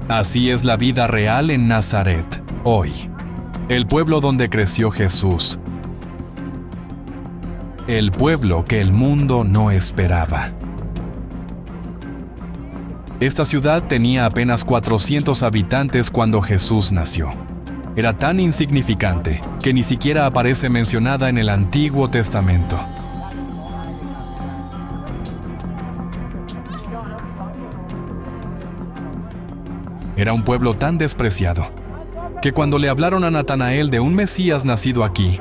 Así es la vida real en Nazaret, hoy. El pueblo donde creció Jesús. El pueblo que el mundo no esperaba. Esta ciudad tenía apenas 400 habitantes cuando Jesús nació. Era tan insignificante que ni siquiera aparece mencionada en el Antiguo Testamento. Era un pueblo tan despreciado que cuando le hablaron a Natanael de un Mesías nacido aquí,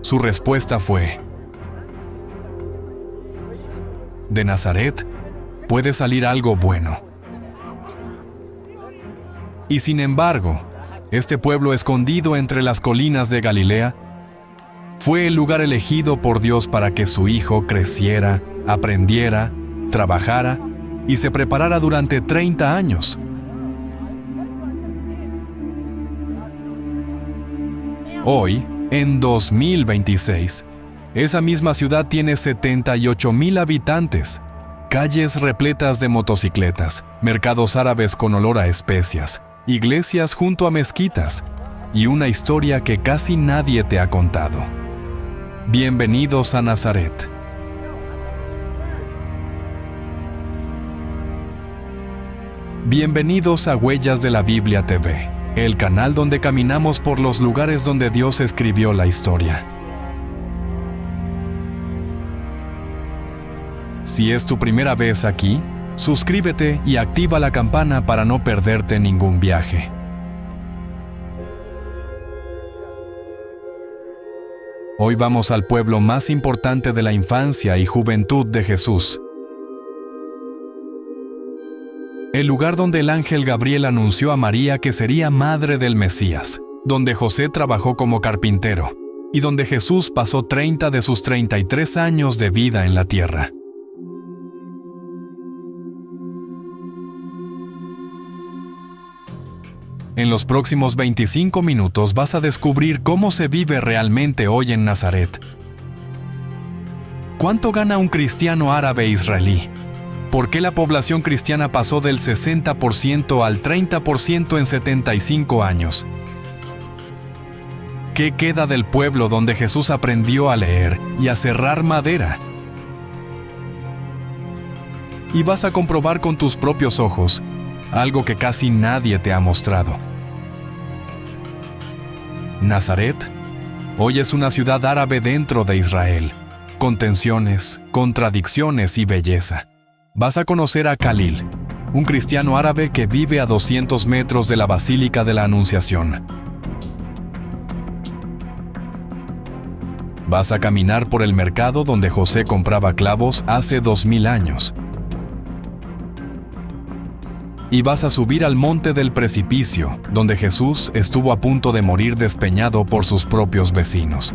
su respuesta fue: de Nazaret puede salir algo bueno. Y sin embargo, este pueblo escondido entre las colinas de Galilea fue el lugar elegido por Dios para que su hijo creciera, aprendiera, trabajara y se preparara durante 30 años. Hoy, en 2026, esa misma ciudad tiene 78,000 habitantes, calles repletas de motocicletas, mercados árabes con olor a especias, iglesias junto a mezquitas y una historia que casi nadie te ha contado. Bienvenidos a Nazaret. Bienvenidos a Huellas de la Biblia TV, el canal donde caminamos por los lugares donde Dios escribió la historia. Si es tu primera vez aquí, suscríbete y activa la campana para no perderte ningún viaje. Hoy vamos al pueblo más importante de la infancia y juventud de Jesús. El lugar donde el ángel Gabriel anunció a María que sería madre del Mesías, donde José trabajó como carpintero y donde Jesús pasó 30 de sus 33 años de vida en la tierra. En los próximos 25 minutos vas a descubrir cómo se vive realmente hoy en Nazaret. ¿Cuánto gana un cristiano árabe israelí? ¿Por qué la población cristiana pasó del 60% al 30% en 75 años? ¿Qué queda del pueblo donde Jesús aprendió a leer y a serrar madera? Y vas a comprobar con tus propios ojos algo que casi nadie te ha mostrado. Nazaret hoy es una ciudad árabe dentro de Israel, con tensiones, contradicciones y belleza. Vas a conocer a Khalil, un cristiano árabe que vive a 200 metros de la Basílica de la Anunciación. Vas a caminar por el mercado donde José compraba clavos hace 2000 años. Y vas a subir al monte del precipicio, donde Jesús estuvo a punto de morir despeñado por sus propios vecinos.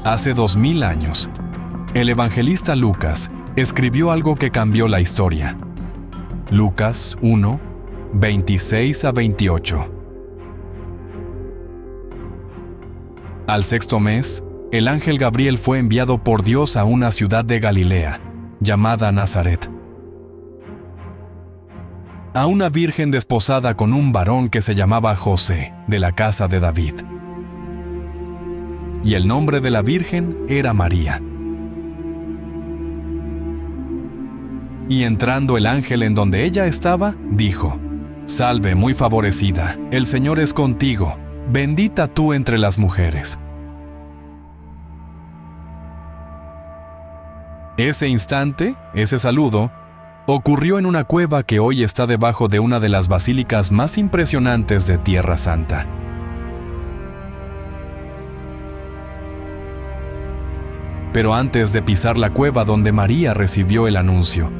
Hace 2000 años, el evangelista Lucas escribió algo que cambió la historia. Lucas 1, 26 a 28. Al sexto mes, el ángel Gabriel fue enviado por Dios a una ciudad de Galilea, llamada Nazaret, a una virgen desposada con un varón que se llamaba José, de la casa de David. Y el nombre de la virgen era María. Y entrando el ángel en donde ella estaba, dijo: Salve, muy favorecida, el Señor es contigo, bendita tú entre las mujeres. Ese instante, ese saludo, ocurrió en una cueva que hoy está debajo de una de las basílicas más impresionantes de Tierra Santa. Pero antes de pisar la cueva donde María recibió el anuncio,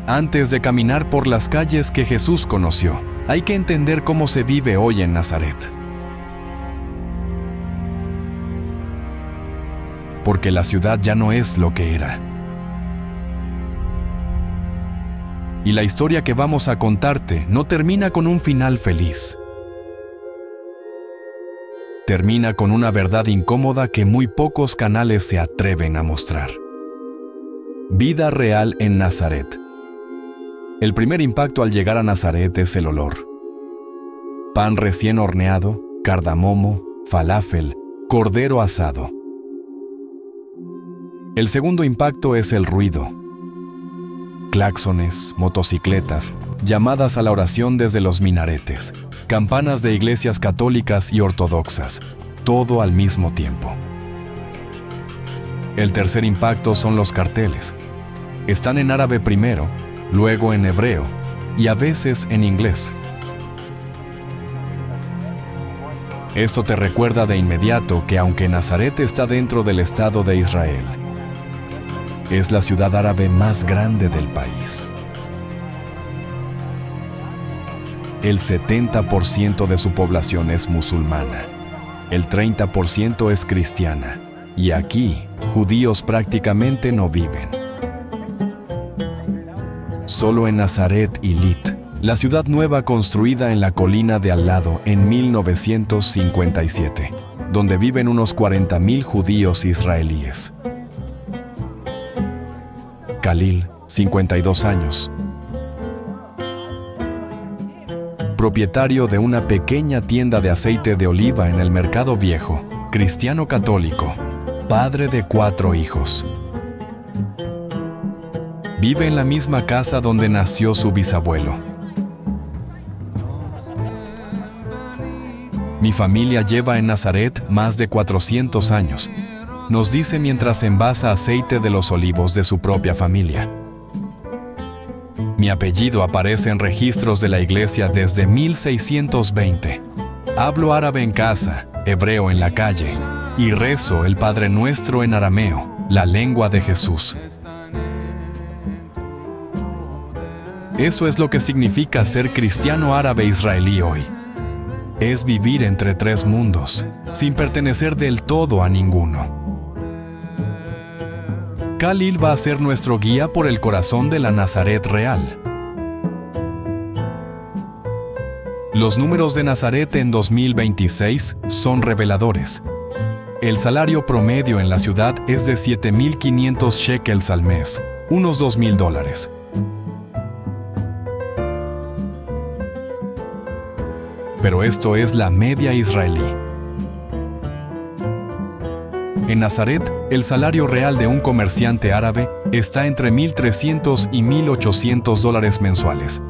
antes de caminar por las calles que Jesús conoció, hay que entender cómo se vive hoy en Nazaret. Porque la ciudad ya no es lo que era. Y la historia que vamos a contarte no termina con un final feliz. Termina con una verdad incómoda que muy pocos canales se atreven a mostrar. Vida real en Nazaret. El primer impacto al llegar a Nazaret es el olor. Pan recién horneado, cardamomo, falafel, cordero asado. El segundo impacto es el ruido. Claxones, motocicletas, llamadas a la oración desde los minaretes, campanas de iglesias católicas y ortodoxas, todo al mismo tiempo. El tercer impacto son los carteles. Están en árabe primero, luego en hebreo y a veces en inglés. Esto te recuerda de inmediato que aunque Nazaret está dentro del Estado de Israel, es la ciudad árabe más grande del país. El 70% de su población es musulmana, el 30% es cristiana, y aquí judíos prácticamente no viven. Solo en Nazaret Illit, la ciudad nueva construida en la colina de al lado en 1957, donde viven unos 40,000 judíos israelíes. Khalil, 52 años. Propietario de una pequeña tienda de aceite de oliva en el Mercado Viejo, cristiano católico, padre de 4 hijos. Vive en la misma casa donde nació su bisabuelo. Mi familia lleva en Nazaret más de 400 años, nos dice mientras envasa aceite de los olivos de su propia familia. Mi apellido aparece en registros de la iglesia desde 1620. Hablo árabe en casa, hebreo en la calle, y rezo el Padre Nuestro en arameo, la lengua de Jesús. Eso es lo que significa ser cristiano árabe israelí hoy. Es vivir entre 3 mundos, sin pertenecer del todo a ninguno. Khalil va a ser nuestro guía por el corazón de la Nazaret real. Los números de Nazaret en 2026 son reveladores. El salario promedio en la ciudad es de 7,500 shekels al mes, unos $2,000. Pero esto es la media israelí. En Nazaret, el salario real de un comerciante árabe está entre $1,300 y $1,800 mensuales.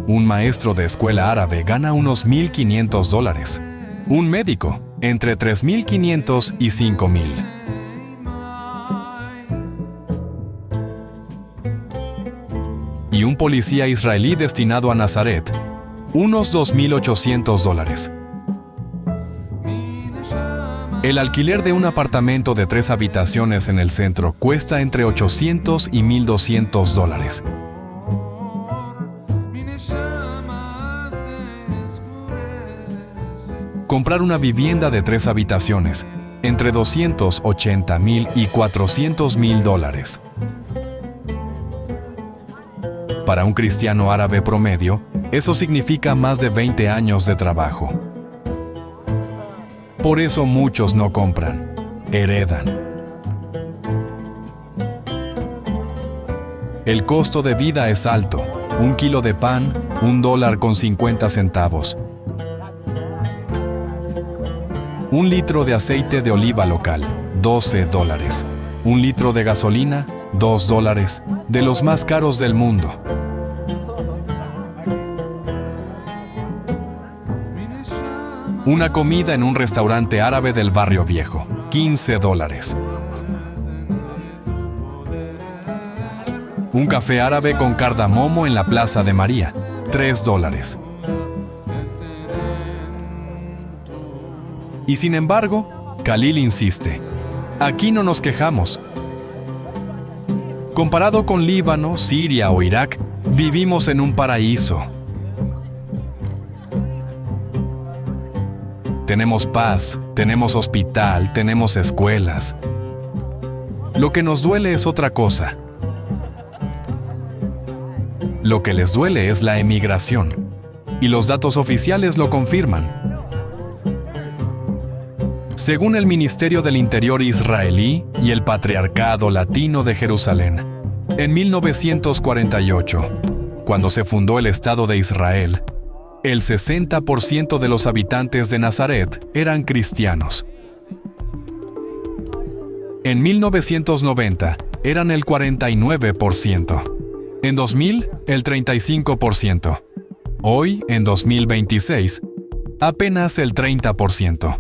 Un maestro de escuela árabe gana unos $1,500. Un médico, entre $3,500 y $5,000. Y un policía israelí destinado a Nazaret, unos $2,800. El alquiler de un apartamento de 3 habitaciones en el centro cuesta entre $800 y $1,200. Comprar una vivienda de 3 habitaciones, entre $280,000 y $400,000. Para un cristiano árabe promedio, eso significa más de 20 años de trabajo. Por eso muchos no compran, heredan. El costo de vida es alto. 1 kilo de pan, $1.50. 1 litro de aceite de oliva local, $12. 1 litro de gasolina, $2, de los más caros del mundo. Una comida en un restaurante árabe del barrio viejo, $15. Un café árabe con cardamomo en la Plaza de María, $3. Y sin embargo, Khalil insiste, aquí no nos quejamos. Comparado con Líbano, Siria o Irak, vivimos en un paraíso. Tenemos paz, tenemos hospital, tenemos escuelas. Lo que nos duele es otra cosa. Lo que les duele es la emigración, y los datos oficiales lo confirman. Según el Ministerio del Interior israelí y el Patriarcado Latino de Jerusalén, En 1948, cuando se fundó el Estado de Israel, el 60% de los habitantes de Nazaret eran cristianos. En 1990 eran el 49%. En 2000, el 35%. Hoy, en 2026, apenas el 30%.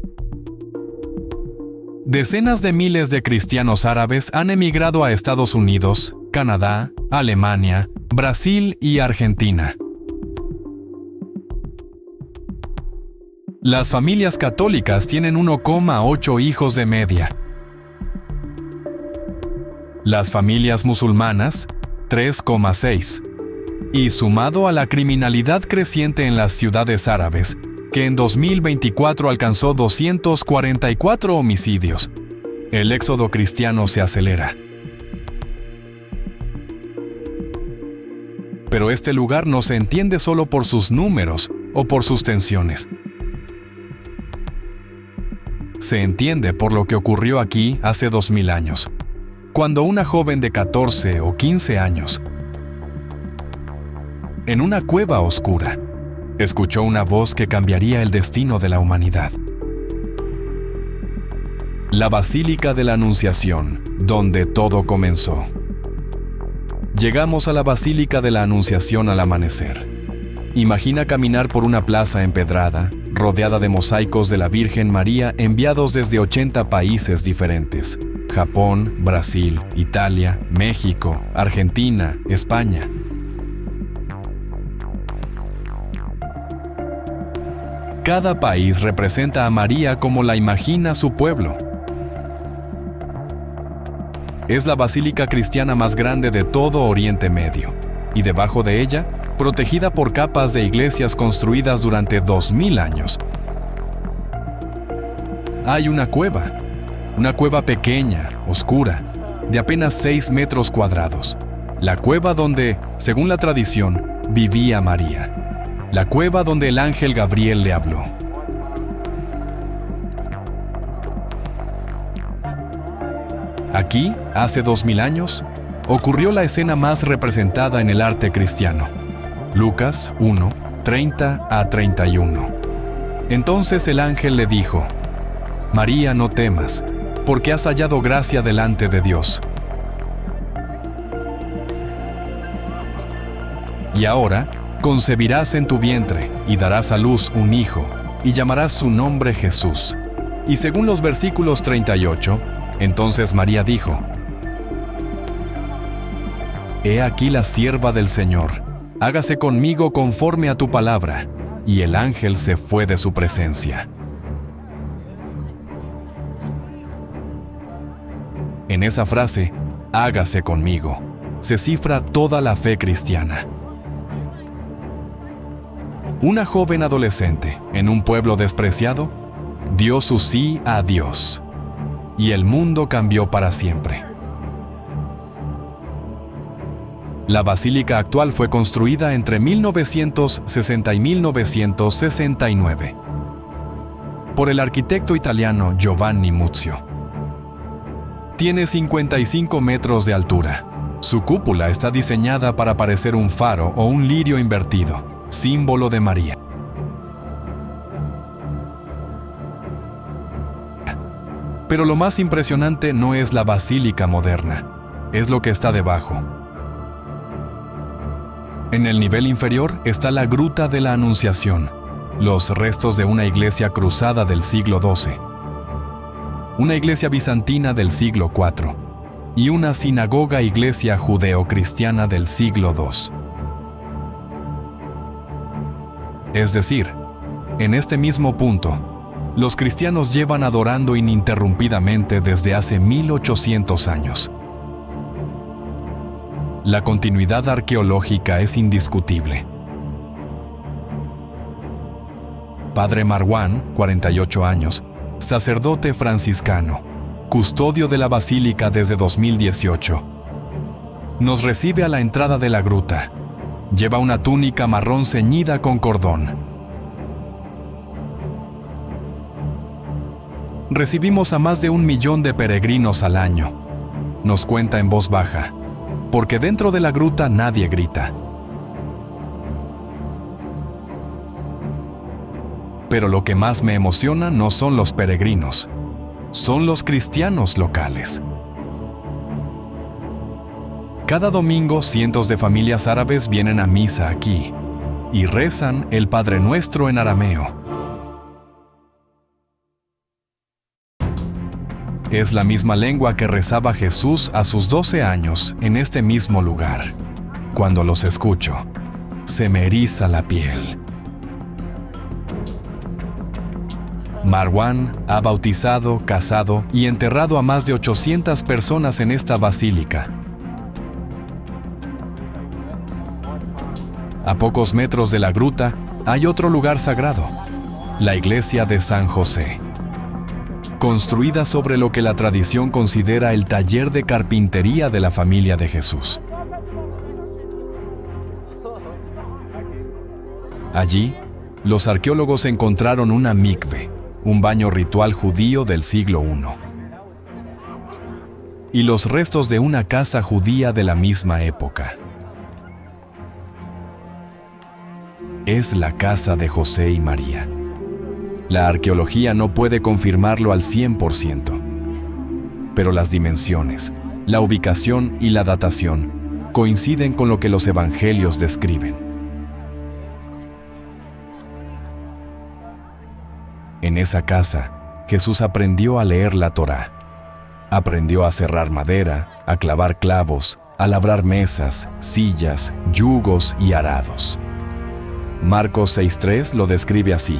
Decenas de miles de cristianos árabes han emigrado a Estados Unidos, Canadá, Alemania, Brasil y Argentina. Las familias católicas tienen 1,8 hijos de media. Las familias musulmanas, 3,6. Y sumado a la criminalidad creciente en las ciudades árabes, que en 2024 alcanzó 244 homicidios, el éxodo cristiano se acelera. Pero este lugar no se entiende solo por sus números o por sus tensiones. Se entiende por lo que ocurrió aquí hace 2000 años, cuando una joven de 14 o 15 años, en una cueva oscura, escuchó una voz que cambiaría el destino de la humanidad. La Basílica de la Anunciación, donde todo comenzó. Llegamos a la Basílica de la Anunciación al amanecer. Imagina caminar por una plaza empedrada, rodeada de mosaicos de la Virgen María enviados desde 80 países diferentes: Japón, Brasil, Italia, México, Argentina, España. Cada país representa a María como la imagina su pueblo. Es la basílica cristiana más grande de todo Oriente Medio, y debajo de ella, protegida por capas de iglesias construidas durante 2000 años, hay una cueva pequeña, oscura, de apenas 6 metros cuadrados. La cueva donde, según la tradición, vivía María. La cueva donde el ángel Gabriel le habló. Aquí, hace 2000 años, ocurrió la escena más representada en el arte cristiano. Lucas 1, 30 a 31. Entonces el ángel le dijo: María, no temas, porque has hallado gracia delante de Dios. Y ahora concebirás en tu vientre y darás a luz un hijo, y llamarás su nombre Jesús. Y según los versículos 38, entonces María dijo: He aquí la sierva del Señor, hágase conmigo conforme a tu palabra. Y el ángel se fue de su presencia. En esa frase, hágase conmigo, se cifra toda la fe cristiana. Una joven adolescente, en un pueblo despreciado, dio su sí a Dios, y el mundo cambió para siempre. La basílica actual fue construida entre 1960 y 1969 por el arquitecto italiano Giovanni Muzio. Tiene 55 metros de altura. Su cúpula está diseñada para parecer un faro o un lirio invertido, símbolo de María. Pero lo más impresionante no es la basílica moderna, es lo que está debajo. En el nivel inferior está la Gruta de la Anunciación, los restos de una iglesia cruzada del siglo XII, una iglesia bizantina del siglo IV y una sinagoga iglesia judeo-cristiana del siglo II. Es decir, en este mismo punto, los cristianos llevan adorando ininterrumpidamente desde hace 1800 años. La continuidad arqueológica es indiscutible. Padre Marwan, 48 años, sacerdote franciscano, custodio de la basílica desde 2018, nos recibe a la entrada de la gruta. Lleva una túnica marrón ceñida con cordón. Recibimos a más de 1 millón de peregrinos al año, nos cuenta en voz baja. porque dentro de la gruta nadie grita. Pero lo que más me emociona no son los peregrinos, son los cristianos locales. Cada domingo cientos de familias árabes vienen a misa aquí y rezan el Padre Nuestro en arameo. Es la misma lengua que rezaba Jesús a sus 12 años en este mismo lugar. Cuando los escucho, se me eriza la piel. Marwan ha bautizado, casado y enterrado a más de 800 personas en esta basílica. A pocos metros de la gruta hay otro lugar sagrado, la iglesia de San José, construida sobre lo que la tradición considera el taller de carpintería de la familia de Jesús. Allí, los arqueólogos encontraron una mikve, un baño ritual judío del siglo I, y los restos de una casa judía de la misma época. Es la casa de José y María. La arqueología no puede confirmarlo al 100%, pero las dimensiones, la ubicación y la datación coinciden con lo que los evangelios describen. En esa casa, Jesús aprendió a leer la Torá. Aprendió a serrar madera, a clavar clavos, a labrar mesas, sillas, yugos y arados. Marcos 6:3 lo describe así.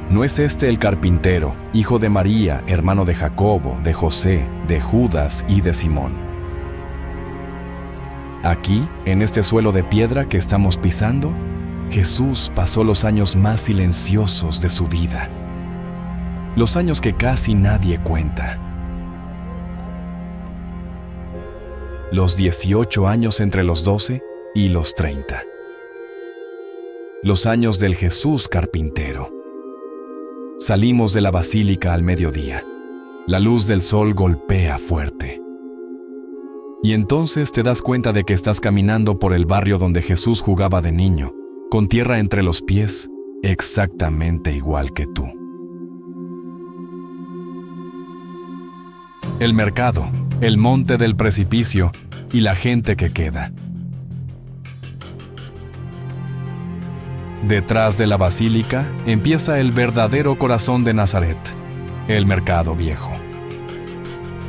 ¿No es este el carpintero, hijo de María, hermano de Jacobo, de José, de Judas y de Simón? Aquí, en este suelo de piedra que estamos pisando, Jesús pasó los años más silenciosos de su vida, los años que casi nadie cuenta. Los 18 años entre los 12 y los 30. Los años del Jesús carpintero. Salimos de la basílica al mediodía. La luz del sol golpea fuerte. Y entonces te das cuenta de que estás caminando por el barrio donde Jesús jugaba de niño, con tierra entre los pies, exactamente igual que tú. El mercado, el monte del precipicio y la gente que queda. Detrás de la basílica empieza el verdadero corazón de Nazaret, el mercado viejo.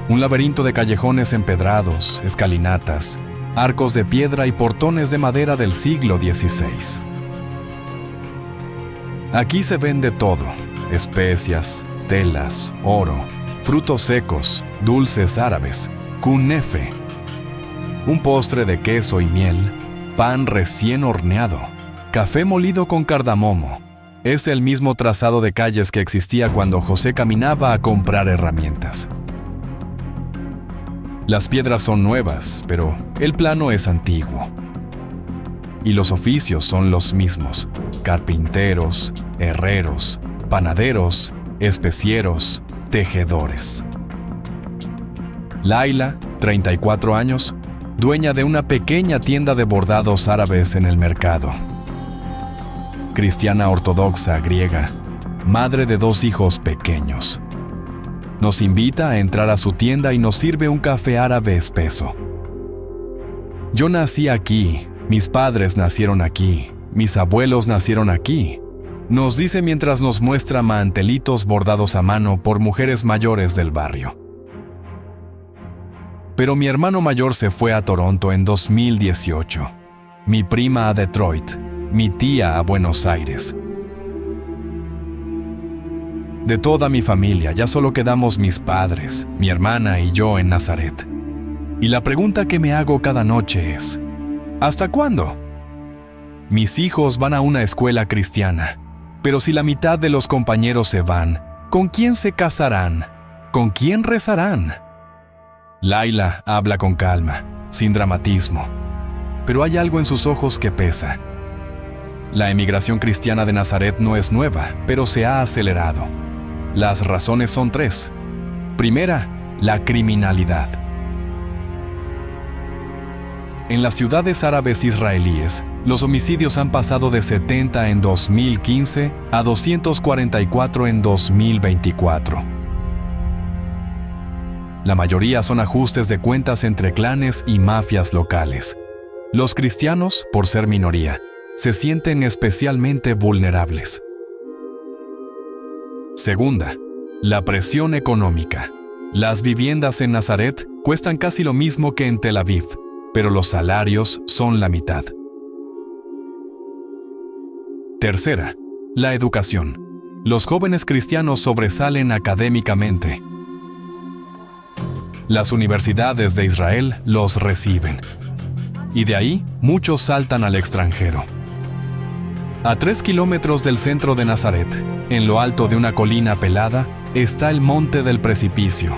Un laberinto de callejones empedrados, escalinatas, arcos de piedra y portones de madera del siglo XVI. Aquí se vende todo: especias, telas, oro, frutos secos, dulces árabes, kunefe, un postre de queso y miel, pan recién horneado, café molido con cardamomo. Es el mismo trazado de calles que existía cuando José caminaba a comprar herramientas. Las piedras son nuevas, pero el plano es antiguo. Y los oficios son los mismos: carpinteros, herreros, panaderos, especieros, tejedores. Laila, 34 años, dueña de una pequeña tienda de bordados árabes en el mercado. Cristiana ortodoxa griega, madre de 2 hijos pequeños. Nos invita a entrar a su tienda y nos sirve un café árabe espeso. Yo nací aquí, mis padres nacieron aquí, mis abuelos nacieron aquí, nos dice mientras nos muestra mantelitos bordados a mano por mujeres mayores del barrio. Pero mi hermano mayor se fue a Toronto en 2018, mi prima a Detroit, mi tía a Buenos Aires. De toda mi familia ya solo quedamos mis padres, mi hermana y yo en Nazaret. Y la pregunta que me hago cada noche es: ¿hasta cuándo? Mis hijos van a una escuela cristiana, pero si la mitad de los compañeros se van, ¿con quién se casarán? ¿Con quién rezarán? Laila habla con calma, sin dramatismo, pero hay algo en sus ojos que pesa. La emigración cristiana de Nazaret no es nueva, pero se ha acelerado. Las razones son 3. Primera, la criminalidad. En las ciudades árabes israelíes, los homicidios han pasado de 70 en 2015 a 244 en 2024. La mayoría son ajustes de cuentas entre clanes y mafias locales. Los cristianos, por ser minoría, se sienten especialmente vulnerables. Segunda, la presión económica. Las viviendas en Nazaret cuestan casi lo mismo que en Tel Aviv, pero los salarios son la mitad. Tercera, la educación. Los jóvenes cristianos sobresalen académicamente. Las universidades de Israel los reciben. Y de ahí, muchos saltan al extranjero. A 3 kilómetros del centro de Nazaret, en lo alto de una colina pelada, está el Monte del Precipicio.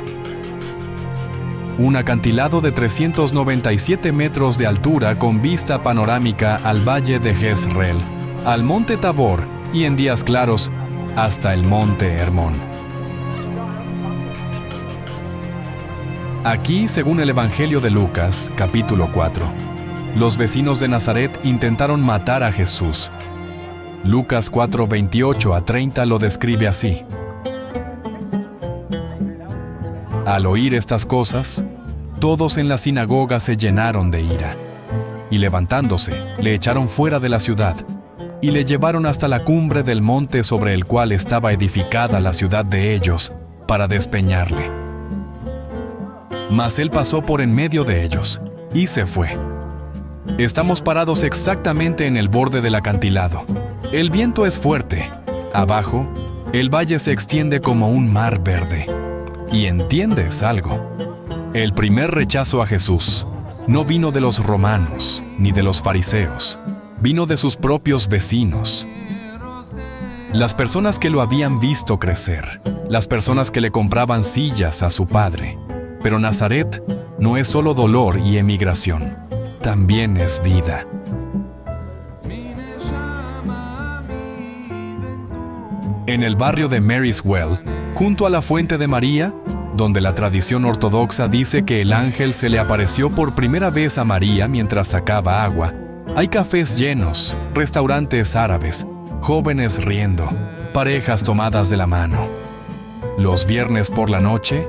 Un acantilado de 397 metros de altura con vista panorámica al valle de Jezreel, al Monte Tabor y en días claros hasta el Monte Hermón. Aquí, según el Evangelio de Lucas, capítulo 4, los vecinos de Nazaret intentaron matar a Jesús. Lucas 4, 28 a 30 lo describe así. Al oír estas cosas, todos en la sinagoga se llenaron de ira, y levantándose, le echaron fuera de la ciudad, y le llevaron hasta la cumbre del monte sobre el cual estaba edificada la ciudad de ellos, para despeñarle. Mas él pasó por en medio de ellos, y se fue. Estamos parados exactamente en el borde del acantilado. El viento es fuerte. Abajo, el valle se extiende como un mar verde. Y entiendes algo. El primer rechazo a Jesús no vino de los romanos ni de los fariseos. Vino de sus propios vecinos. Las personas que lo habían visto crecer. Las personas que le compraban sillas a su padre. Pero Nazaret no es solo dolor y emigración. También es vida. En el barrio de Mary's Well, junto a la fuente de María, donde la tradición ortodoxa dice que el ángel se le apareció por primera vez a María mientras sacaba agua, hay cafés llenos, restaurantes árabes, jóvenes riendo, parejas tomadas de la mano. Los viernes por la noche,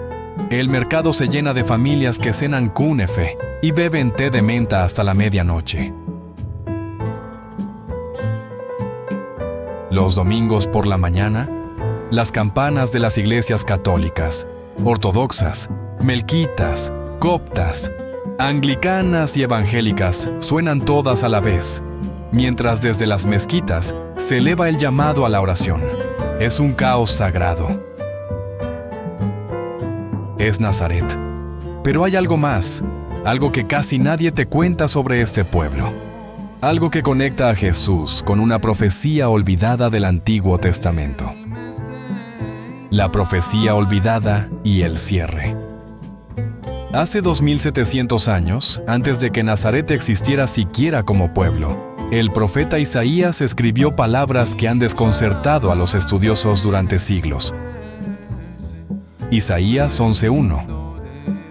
el mercado se llena de familias que cenan kunefe y beben té de menta hasta la medianoche. Los domingos por la mañana, las campanas de las iglesias católicas, ortodoxas, melquitas, coptas, anglicanas y evangélicas suenan todas a la vez, mientras desde las mezquitas se eleva el llamado a la oración. Es un caos sagrado. Es Nazaret. Pero hay algo más, algo que casi nadie te cuenta sobre este pueblo. Algo que conecta a Jesús con una profecía olvidada del Antiguo Testamento. La profecía olvidada y el cierre. Hace 2700 años, antes de que Nazaret existiera siquiera como pueblo, el profeta Isaías escribió palabras que han desconcertado a los estudiosos durante siglos. Isaías 11:1.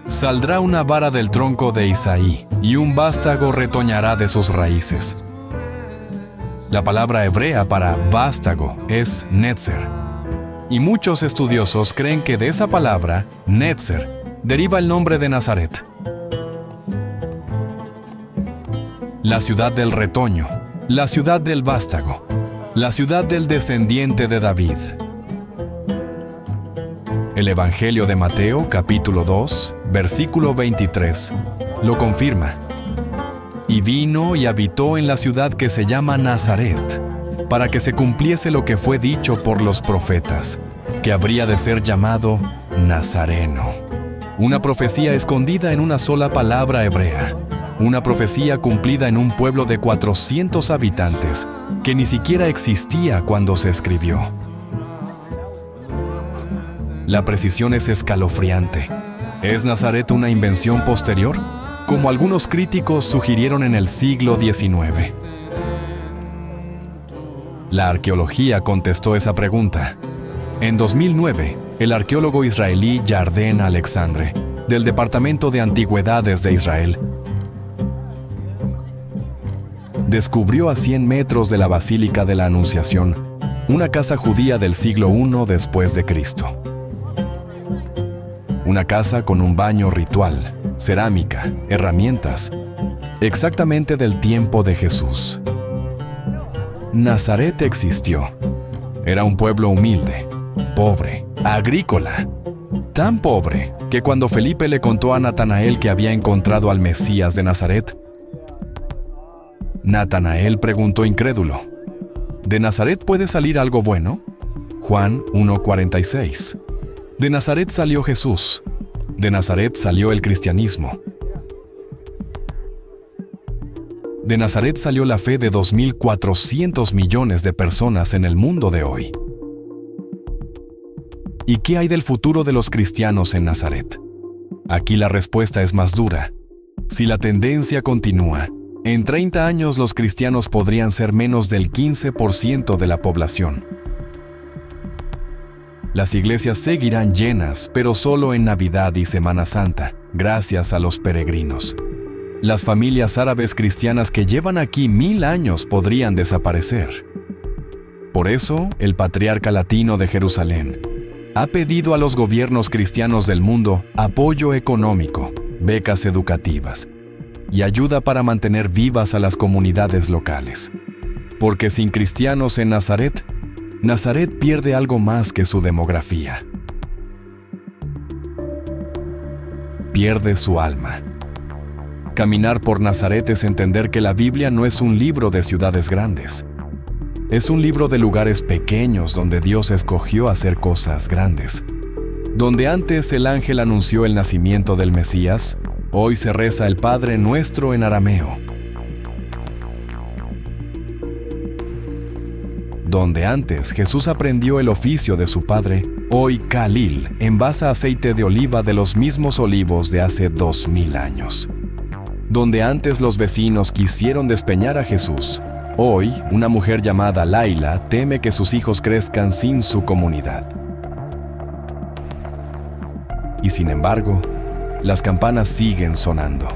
Saldrá una vara del tronco de Isaí, y un vástago retoñará de sus raíces. La palabra hebrea para vástago es netzer, y muchos estudiosos creen que de esa palabra, netzer, deriva el nombre de Nazaret. La ciudad del retoño, la ciudad del vástago, la ciudad del descendiente de David. El Evangelio de Mateo, capítulo 2, versículo 23, lo confirma. Y vino y habitó en la ciudad que se llama Nazaret, para que se cumpliese lo que fue dicho por los profetas, que habría de ser llamado Nazareno. Una profecía escondida en una sola palabra hebrea. Una profecía cumplida en un pueblo de 400 habitantes, que ni siquiera existía cuando se escribió. La precisión es escalofriante. ¿Es Nazaret una invención posterior? Como algunos críticos sugirieron en el siglo XIX. La arqueología contestó esa pregunta. En 2009, el arqueólogo israelí Yarden Alexandre, del Departamento de Antigüedades de Israel, descubrió a 100 metros de la Basílica de la Anunciación una casa judía del siglo I después de Cristo. Una casa con un baño ritual, cerámica, herramientas, exactamente del tiempo de Jesús. Nazaret existió. Era un pueblo humilde, pobre, agrícola. Tan pobre que cuando Felipe le contó a Natanael que había encontrado al Mesías de Nazaret, Natanael preguntó incrédulo: ¿De Nazaret puede salir algo bueno? Juan 1:46. De Nazaret salió Jesús. De Nazaret salió el cristianismo. De Nazaret salió la fe de 2.400 millones de personas en el mundo de hoy. ¿Y qué hay del futuro de los cristianos en Nazaret? Aquí la respuesta es más dura. Si la tendencia continúa, en 30 años los cristianos podrían ser menos del 15% de la población. Las iglesias seguirán llenas, pero solo en Navidad y Semana Santa, gracias a los peregrinos. Las familias árabes cristianas que llevan aquí 1000 años podrían desaparecer. Por eso, el patriarca latino de Jerusalén ha pedido a los gobiernos cristianos del mundo apoyo económico, becas educativas y ayuda para mantener vivas a las comunidades locales. Porque sin cristianos en Nazaret, Nazaret pierde algo más que su demografía. Pierde su alma. Caminar por Nazaret es entender que la Biblia no es un libro de ciudades grandes. Es un libro de lugares pequeños donde Dios escogió hacer cosas grandes. Donde antes el ángel anunció el nacimiento del Mesías, hoy se reza el Padre Nuestro en arameo. Donde antes Jesús aprendió el oficio de su padre, hoy Khalil envasa aceite de oliva de los mismos olivos de hace 2000 años. Donde antes los vecinos quisieron despeñar a Jesús, hoy una mujer llamada Laila teme que sus hijos crezcan sin su comunidad. Y sin embargo, las campanas siguen sonando,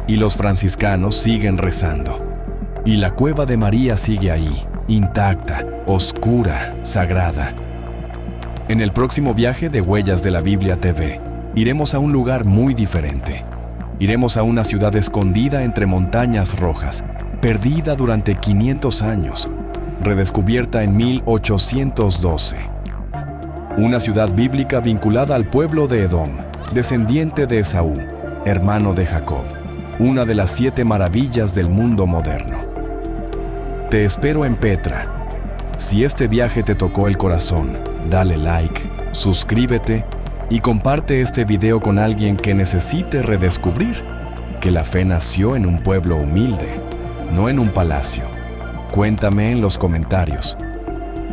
y los franciscanos siguen rezando, y la cueva de María sigue ahí, intacta, oscura, sagrada. En el próximo viaje de Huellas de la Biblia TV, iremos a un lugar muy diferente. Iremos a una ciudad escondida entre montañas rojas, perdida durante 500 años, redescubierta en 1812. Una ciudad bíblica vinculada al pueblo de Edom, descendiente de Esaú, hermano de Jacob, una de las 7 maravillas del mundo moderno. Te espero en Petra. Si este viaje te tocó el corazón, dale like, suscríbete y comparte este video con alguien que necesite redescubrir que la fe nació en un pueblo humilde, no en un palacio. Cuéntame en los comentarios,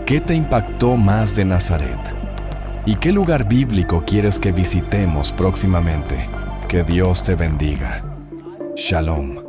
¿qué te impactó más de Nazaret? ¿Y qué lugar bíblico quieres que visitemos próximamente? Que Dios te bendiga. Shalom.